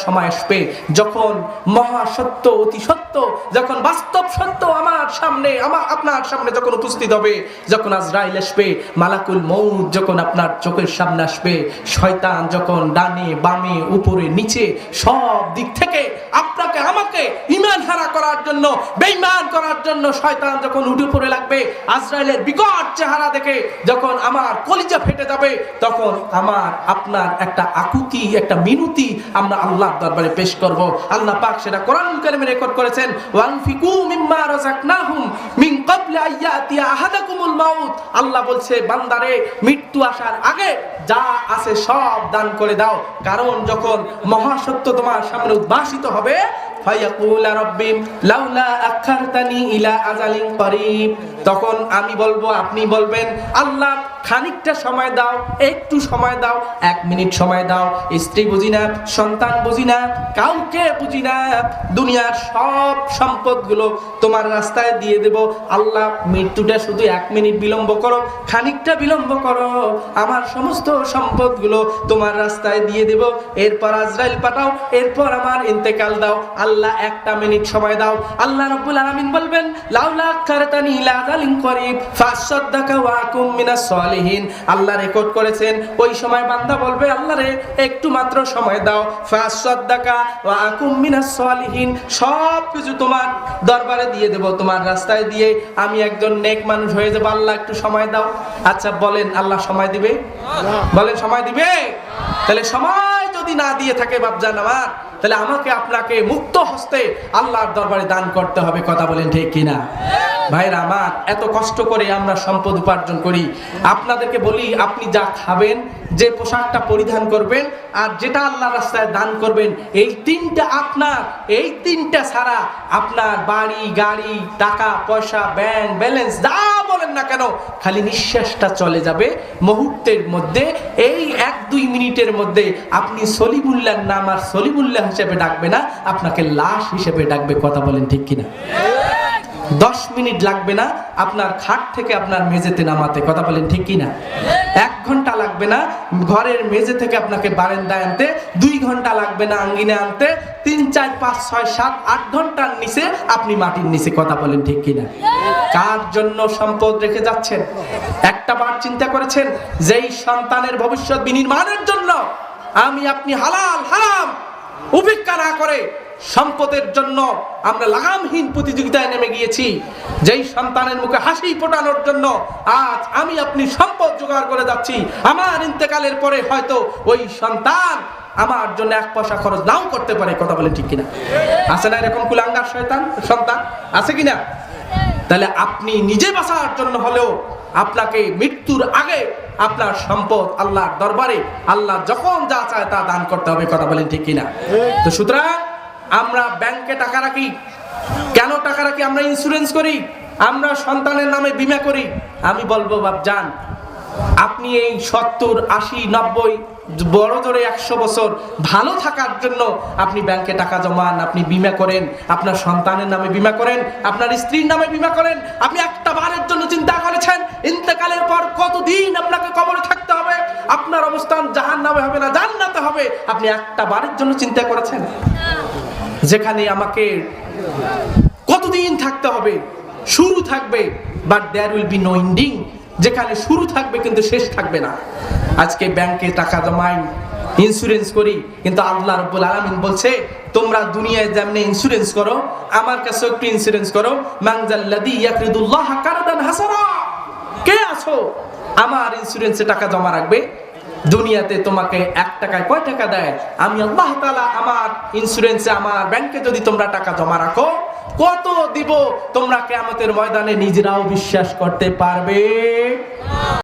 সময় আসবে যখন মহা সত্য, অতি সত্য, যখন বাস্তব সত্য আমার সামনে, আপনার সামনে যখন উপস্থিত হবে, যখন আজরাইল আসবে, মালাকুল মউত যখন আপনার চোখের সামনে আসবে, শয়তান যখন ডানে বামে উপরে নিচে সব দিক থেকে আপনাকে আমাকে ঈমান হারা করার জন্য, বেঈমান করার জন্য শয়তান যখন উঠে পড়ে লাগবে, আজরাইলের বিকট চেহারা দেখে যখন আমার কলিজা ফেটে যাবে, তখন আমার আপনার একটা আকুতি, একটা মিনতি আমরা আল্লাহর দরবারে পেশ করব। আল্লাহ পাক সেটা কোরআনুল কারীমে রেকর্ড করেছেন, ওয়ানফিকু মিম্মা রাযাকনাহুম মিন ক্বাবলি আইয়াতিয়া আহাদাকুমুল মাউত। আল্লাহ বলছে, বান্দারে মৃত্যু আসার আগে যা আছে সব দান করে দাও, কারণ যখন মহাসত্য তোমার সামনে উদ্ভাসিত হবে, ফায়াকুল রাব্বি লাউলা আখারতানি ইলা আজালিন করিব, তখন আমি বলবো, আপনি বলবেন, আল্লাহ খানিকটা সময় দাও, একটু সময় দাও, 1 মিনিট সময় দাও। স্ত্রী বুঝি না, সন্তান বুঝি না, কাউকে বুঝি না, দুনিয়ার সব সম্পদগুলো তোমার রাস্তায় দিয়ে দেব। আল্লাহ মৃত্যুটা শুধু 1 মিনিট বিলম্ব করো, খানিকটা বিলম্ব করো, আমার সমস্ত সম্পদগুলো তোমার রাস্তায় দিয়ে দেব। এরপর আজরাইল পাঠাও, এরপর আমার ইন্তেকাল দাও। আল্লাহ 1টা মিনিট সময় দাও। আল্লাহ রাব্বুল আলামিন বলবেন, লাউলা আখারতানি ইলা আজালিন করিব ফাসাদদাকা ওয়া আকুম মিনাস সালিহিন। আল্লাহ রেকর্ড করেছেন, ওই সময় বান্দা বলবে, আল্লাহ রে একটু মাত্র সময় দাও, ফাসাদদাকা ওয়া আকুম মিনাস সালিহিন, সব কিছু তোমার দরবারে দিয়ে দেব, তোমার রাস্তায় দিয়ে আমি একজন নেক মানুষ হয়ে যাব। আল্লাহ একটু সময় দাও। আচ্ছা বলেন, আল্লাহ সময় দিবে? বলেন সময় দিবে? তাহলে সময় যদি না দিয়ে থাকে বাপজান আমার, তাহলে আমাকে আপনাকে মুক্ত হস্তে আল্লাহর দরবারে দান করতে হবে। কথা বলেন ঠিক কিনা? ভাইরা আমার, এত কষ্ট করে আমরা সম্পদ উপার্জন করি, আপনাদেরকে বলি, আপনি যা খাবেন, যে পোশাকটা পরিধান করবেন, আর যেটা আল্লাহর রাস্তায় দান করবেন, এই 3টা আপনার, এই 3টা ছাড়া আপনার বাড়ি গাড়ি টাকা পয়সা ব্যাংক ব্যালেন্স যা বলেন না কেন, খালি নিঃশ্বাসটা চলে যাবে মুহূর্তের মধ্যে। এই 1-2 মিনিটের মধ্যে আপনি সলিমুল্লাহর নাম আর সলিমুল্লাহ হিসেবে ডাকবে না, আপনাকে লাশ হিসেবে ডাকবে। কথা বলেন ঠিক কিনা? 10 মিনিট লাগবে না আপনার খাট থেকে আপনার মেঝেতে নামাতে। কথা বলেন ঠিক কিনা? 1 ঘন্টা লাগবে না ঘরের মেঝে থেকে আপনাকে বারান্দায় আনতে, 2 ঘন্টা লাগবে না আঙ্গিনে আনতে, 3, 4, 5, 6, 7, 8 ঘন্টার নিচে আপনি মাটির নিচে। কথা বলেন ঠিক কিনা? কার জন্য সম্পদ রেখে যাচ্ছেন? একটা বার চিন্তা করেছেন, যেই সন্তানের ভবিষ্যৎ বিনির্মাণের জন্য আমি আপনি হালাল হারাম উপেক্ষা না করে সম্পদের জন্য আমরা লাগামহীন প্রতিযোগিতায় নেমে গিয়েছি, যেই সন্তানের মুখে হাসি ফোটানোর জন্য আজ আমি আপনি সম্পদ জোগাড় করে যাচ্ছি, আমার ইন্তেকালের পরে হয়তো ওই সন্তান আমার জন্য 1 পয়সা খরচ নাও করতে পারে। কথা বলেন ঠিক কিনা? আছে না এরকম কুলাঙ্গার শয়তান সন্তান? আছে কিনা? তাহলে আপনি নিজে বাঁচার জন্য হলেও আপনাকে মৃত্যুর আগে আপনার সম্পদ আল্লাহর দরবারে আল্লাহ যখন যা চায় তা দান করতে হবে। কথা বলেন ঠিক কিনা? তো সুতরাং আমরা ব্যাংকে টাকা রাখি, কেন টাকা রাখি? আমরা ইন্স্যুরেন্স করি, আমরা সন্তানের নামে বীমা করি। আমি বলবো বাপজান, আপনি এই 70, 80, 90 বড় জোরে 100 বছর ভালো থাকার জন্য আপনি ব্যাংকে টাকা জমান, আপনি বীমা করেন, আপনার সন্তানের নামে বীমা করেন, আপনার স্ত্রীর নামে বীমা করেন। আপনি একটা বারের জন্য চিন্তা করেছেন ইন্তেকালের পর কতদিন আপনাকে কবরে থাকতে হবে, আপনার অবস্থান জাহান্নামে হবে না জান্নাতে হবে? আপনি একটা বারের জন্য চিন্তা করেছেন? যেখানে আমাকে কতদিন থাকতে হবে, শুরু থাকবে but there will be no ending, যেখানে শুরু থাকবে কিন্তু শেষ থাকবে না। আজকে ব্যাংকে টাকা জমাই, ইন্স্যুরেন্স করি, কিন্তু আল্লাহ রাব্বুল আলামিন বলছে, তোমরা দুনিয়ায় যেমনি ইন্স্যুরেন্স করো, আমার কাছে একটু ইন্স্যুরেন্স করো। মানজাল্লাযী ইয়াকরিদুল্লাহ কারদান হাসানা, কে আছো আমার ইন্স্যুরেন্সে টাকা জমা রাখবে? দুনিয়াতে তোমাকে 1 টাকায় কয় টাকা দেয়? আমি আল্লাহ তাআলা আমার ইন্স্যুরেন্সে, আমার ব্যাংকে যদি তোমরা টাকা জমা রাখো, কত দিব তোমরা কিয়ামতের ময়দানে নিজেরাও বিশ্বাস করতে পারবে?